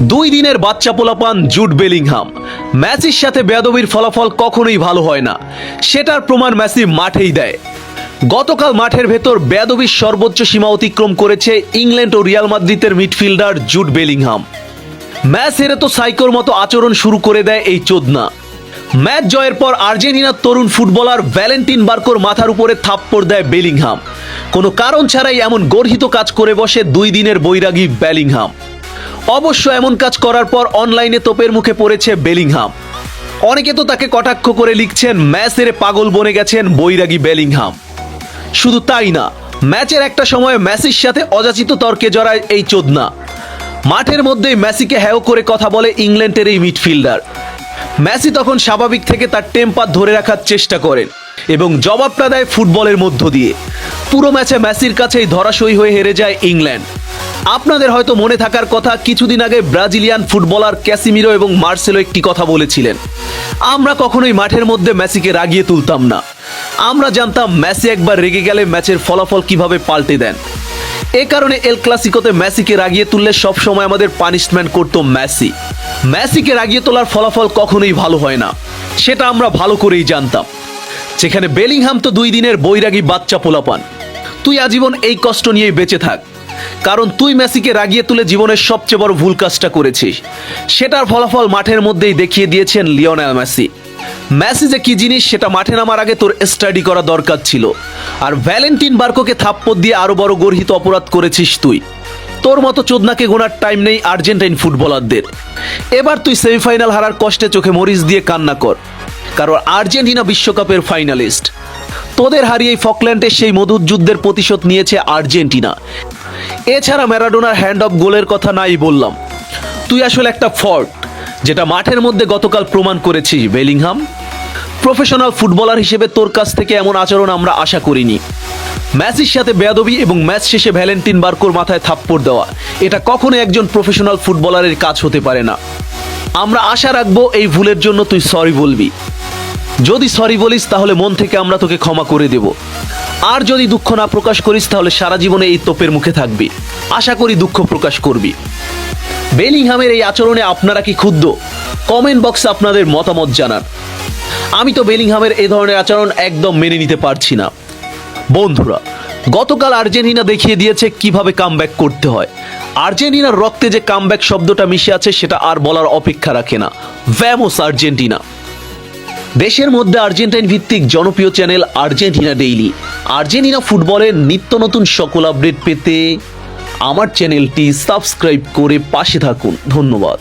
দুই দিনের বাচ্চা পোলাপান জুড বেলিংহাম। ম্যাচের সাথে বেয়াদবির ফলাফল কখনোই ভালো হয় না, সেটার প্রমাণ মেসি মাঠেই দেয়। গতকাল মাঠের ভেতর বেয়াদবির সর্বোচ্চ সীমা অতিক্রম করেছে ইংল্যান্ড ও রিয়াল মাদ্রিদের মিডফিল্ডার জুড বেলিংহাম। ম্যাচ হেরে তো সাইকোর মতো আচরণ শুরু করে দেয় এই চোদনা। ম্যাচ জয়ের পর আর্জেন্টিনার তরুণ ফুটবলার ভ্যালেন্টিন বার্কোর মাথার উপরে থাপ্পড় দেয় বেলিংহাম। কোনো কারণ ছাড়াই এমন গর্হিত কাজ করে বসে দুই দিনের বৈরাগী বেলিংহাম। অবশ্য এমন কাজ করার পর অনলাইনে তোপের মুখে পড়েছে বেলিংহাম। অনেকে তো তাকে কটাক্ষ করে লিখছেন ম্যাচ হেরে পাগল বনে গেছেন বৈরাগী বেলিংহাম। শুধু তাই না, ম্যাচের একটা সময় মেসির সাথে অযাচিত তর্কে জড়ায় এই চোদনা। মাঠের মধ্যেই মেসিকে হ্যাও করে কথা বলে ইংল্যান্ডের এই মিডফিল্ডার। মেসি তখন স্বাভাবিক থেকে তার টেম্পার ধরে রাখার চেষ্টা করেন এবং জবাবটা দেয় ফুটবলের মধ্য দিয়ে। পুরো ম্যাচে মেসির কাছেই ধরাশয়ী হয়ে হেরে যায় ইংল্যান্ড। আপনাদের হয়তো মনে থাকার কথা, কিছুদিন আগে ব্রাজিলিয়ান ফুটবলার ক্যাসিমিরো এবং মার্সেলো একটি কথা বলেছিলেন, আমরা কখনোই মাঠের মধ্যে মেসিকে রাগিয়ে তুলতাম না। আমরা জানতাম মেসি একবার রেগে গেলে ম্যাচের ফলাফল কিভাবে পাল্টে দেন। এ কারণে এল ক্লাসিকোতে মেসিকে রাগিয়ে তুললে সবসময় আমাদের পানিশমেন্ট করতো মেসি। মেসিকে রাগিয়ে তোলার ফলাফল কখনোই ভালো হয় না, সেটা আমরা ভালো করেই জানতাম। যেখানে বেলিংহাম তো দুই দিনের বৈরাগী বাচ্চা পোলাপান। তুই আজীবন এই কষ্ট নিয়েই বেঁচে থাক, কারণ তুই মেসিকে রাগিয়ে তুলে জীবনের সবচেয়ে বড় ভুল কাজটা করেছিস। সেটার ফলাফল মাঠের মধ্যেই দেখিয়ে দিয়েছেন লিওনেল মেসি। মেসি যে কি জিনিস সেটা মাঠে নামার আগে তোর স্টাডি করা দরকার ছিল। আর ভ্যালেন্টিন বার্কোকে থাপ্পড় দিয়ে আরো বড় গর্হিত অপরাধ করেছিস তুই। তোর মতো চোদনাকে গোনার টাইম নেই আর্জেন্টাইন ফুটবলারদের। এবার তুই সেমিফাইনাল হারার কষ্টে চোখে মরিচ দিয়ে কান্না কর, কারণ আর্জেন্টিনা বিশ্বকাপের ফাইনালিস্ট। তোদের হারিয়ে ফকল্যান্ডের সেই মধুর যুদ্ধের প্রতিশোধ নিয়েছে আর্জেন্টিনা। এছাড়া ম্যারাডোনার হ্যান্ড অফ গোলের কথা নাই বললাম। তুই আসলে একটা ফল্ট, যেটা মাঠের মধ্যে গতকাল প্রমাণ করেছিস বেলিংহাম। প্রফেশনাল ফুটবলার হিসেবে তোর কাছ থেকে এমন আচরণ আমরা আশা করিনি। মেসির সাথে বেয়াদবি এবং ম্যাচ শেষে ভ্যালেন্টিন বার্কোর মাথায় থাপ্পড় দেওয়া, এটা কখনো একজন প্রফেশনাল ফুটবলারের কাজ হতে পারে না। আমরা আশা রাখবো এই ভুলের জন্য তুই সরি বলবি। যদি সরি বলিস তাহলে মন থেকে আমরা তোকে ক্ষমা করে দেব। আর যদি দুঃখ না প্রকাশ করিস তাহলে সারা জীবনে এই তোপের মুখে থাকবি। আশা করি দুঃখ প্রকাশ করবি। বেলিংহামের এই আচরণে আপনারা কি ক্ষুব্ধ? কমেন্ট বক্সে আপনাদের মতামত জানান। আমি তো বেলিংহামের এই ধরনের আচরণ একদম মেনে নিতে পারছি না। বন্ধুরা, গতকাল আর্জেন্টিনা দেখিয়ে দিয়েছে কিভাবে কামব্যাক করতে হয়। আর্জেন্টিনার রক্তে যে কামব্যাক শব্দটা মিশে আছে সেটা আর বলার অপেক্ষা রাখে না। ভ্যামোস আর্জেন্টিনা। দেশের মধ্যে আর্জেন্টাইন ভিত্তিক জনপ্রিয় চ্যানেল আর্জেন্টিনা ডেইলি আর্জেন্টিনা ফুটবলের নিত্য নতুন সকল আপডেট পেতে আমার চ্যানেলটি সাবস্ক্রাইব করে পাশে থাকুন। ধন্যবাদ।